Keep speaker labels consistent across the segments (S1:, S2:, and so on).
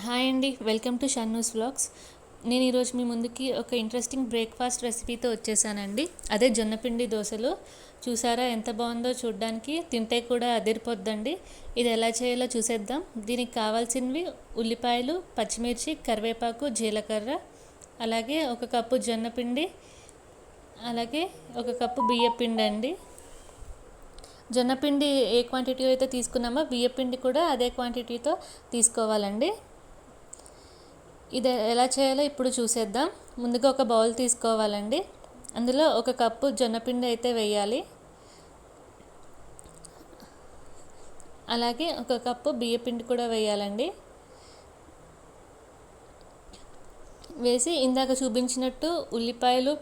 S1: Hi అండి, welcome to Shannu's vlogs. నేను ఈరోజు మీ ముందుకి ఒక ఇంట్రెస్టింగ్ బ్రేక్ఫాస్ట్ రెసిపీతో వచ్చేసానండి. అదే జొన్నపిండి దోశలు. చూసారా ఎంత బాగుందో, చూడడానికి తింటే కూడా అదిరిపోద్దండి. ఇది ఎలా చేయాలో చూసేద్దాం. దీనికి కావాల్సినవి ఉల్లిపాయలు, పచ్చిమిర్చి, కరివేపాకు, జీలకర్ర, అలాగే ఒక కప్పు జొన్నపిండి, అలాగే ఒక కప్పు బియ్యపిండి అండి. జొన్నపిండి ఏ క్వాంటిటీ అయితే తీసుకున్నామో బియ్యపిండి కూడా అదే క్వాంటిటీతో తీసుకోవాలండి. ఇది ఎలా చేయాలో ఇప్పుడు చూసేద్దాం. ముందుగా ఒక బౌల్ తీసుకోవాలండి. అందులో ఒక కప్పు జొన్నపిండి అయితే వేయాలి. అలాగే ఒక కప్పు బియ్యపిండి కూడా వేయాలండి. వేసి ఇందాక చూపించినట్టు ఉల్లిపాయలు,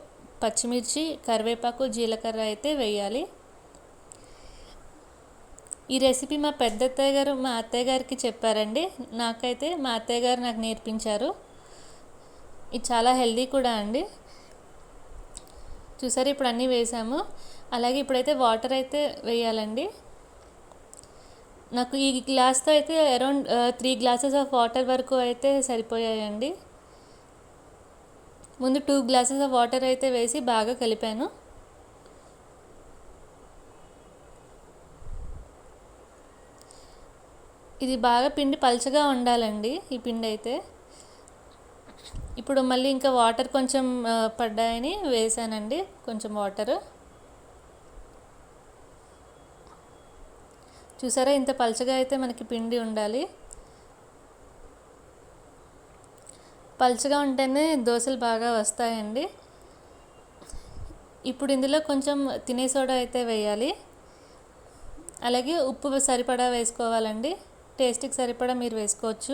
S1: పచ్చిమిర్చి, కరివేపాకు, జీలకర్ర అయితే వేయాలి. ఈ రెసిపీ మా పెద్దత్తయ్య గారు మా అత్తయ్య గారికి చెప్పారండి. నాకైతే మా అత్తయ్య గారు నాకు నేర్పించారు. ఇది చాలా హెల్దీ కూడా అండి. చూసారు, ఇప్పుడు అన్నీ వేసాము. అలాగే ఇప్పుడైతే వాటర్ అయితే వేయాలండి. నాకు ఈ గ్లాస్తో అయితే అరౌండ్ 3 గ్లాసెస్ ఆఫ్ వాటర్ వరకు అయితే సరిపోయాయండి. ముందు 2 గ్లాసెస్ ఆఫ్ వాటర్ అయితే వేసి బాగా కలిపాను. ఇది బాగా పిండి పల్చగా ఉండాలండి. ఈ పిండి అయితే ఇప్పుడు మళ్ళీ ఇంకా వాటర్ కొంచెం పడ్డాయని వేసానండి. కొంచెం వాటర్ చూసారా, ఇంత పల్చగా అయితే మనకి పిండి ఉండాలి. పల్చగా ఉంటేనే దోశలు బాగా వస్తాయండి. ఇప్పుడు ఇందులో కొంచెం తినే సోడా అయితే వేయాలి. అలాగే ఉప్పు సరిపడా వేసుకోవాలండి. టేస్ట్కి సరిపడా మీరు వేసుకోవచ్చు.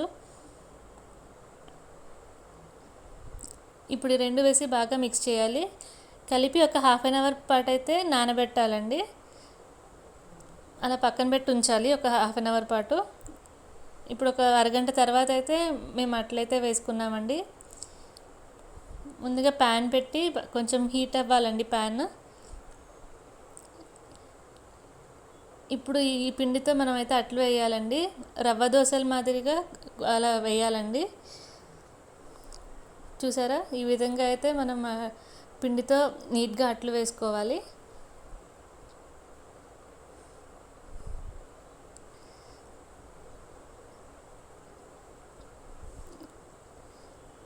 S1: ఇప్పుడు 2 వేసి బాగా మిక్స్ చేయాలి. కలిపి ఒక ½ అన్ అవర్ పాటు అయితే నానబెట్టాలండి. అలా పక్కన పెట్టి ఉంచాలి ఒక ½ అన్ అవర్ పాటు. ఇప్పుడు ఒక అరగంట తర్వాత అయితే మేము అట్లయితే వేసుకున్నామండి. ముందుగా ప్యాన్ పెట్టి కొంచెం హీట్ అవ్వాలండి ప్యాన్. ఇప్పుడు ఈ పిండితో మనం అయితే అట్లు వేయాలండి. రవ్వ దోశల మాదిరిగా అలా వేయాలండి. చూసారా, ఈ విధంగా అయితే మనం పిండితో నీట్గా అట్లు వేసుకోవాలి.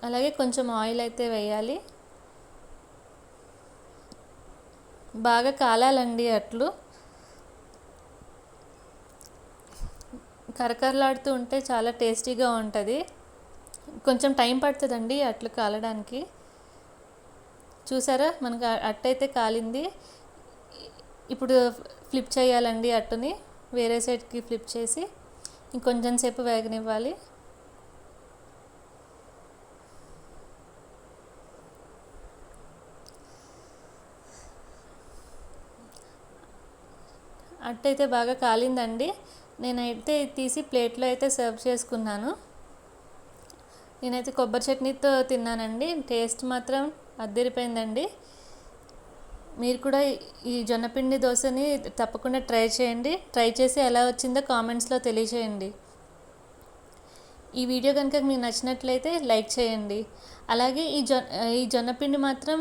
S1: అలాగే కొంచెం ఆయిల్ అయితే వేయాలి. బాగా కాలాలండి అట్లు. కరకరలాడుతూ ఉంటే చాలా టేస్టీగా ఉంటుంది. కొంచెం టైం పడుతుందండి అట్లు కాలడానికి. చూసారా, మనకు అట్టు అయితే కాలింది. ఇప్పుడు ఫ్లిప్ చేయాలండి అట్టుని. వేరే సైడ్కి ఫ్లిప్ చేసి ఇంకొంచెం సేపు వేగనివ్వాలి. అట్టు అయితే బాగా కాలిందండి. నేనైతే తీసి ప్లేట్లో అయితే సర్వ్ చేసుకున్నాను. నేనైతే కొబ్బరి చట్నీతో తిన్నానండి. టేస్ట్ మాత్రం అదిరిపోయిందండి. మీరు కూడా ఈ జొన్నపిండి దోశని తప్పకుండా ట్రై చేయండి. ట్రై చేసి ఎలా వచ్చిందో కామెంట్స్లో తెలియచేయండి. ఈ వీడియో కనుక మీకు నచ్చినట్లయితే లైక్ చేయండి. అలాగే ఈ జొన్నపిండి మాత్రం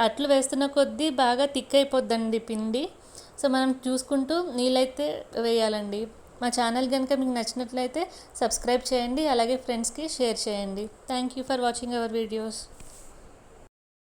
S1: అట్లు వేస్తున్న కొద్దీ బాగా థిక్ అయిపోద్దండి పిండి. సో మనం చూసుకుంటూ నీళ్ళైతే వేయాలండి. మా ఛానల్ కనుక మీకు నచ్చినట్లయితే సబ్స్క్రైబ్ చేయండి. అలాగే ఫ్రెండ్స్కి షేర్ చేయండి. Thank you for watching our videos.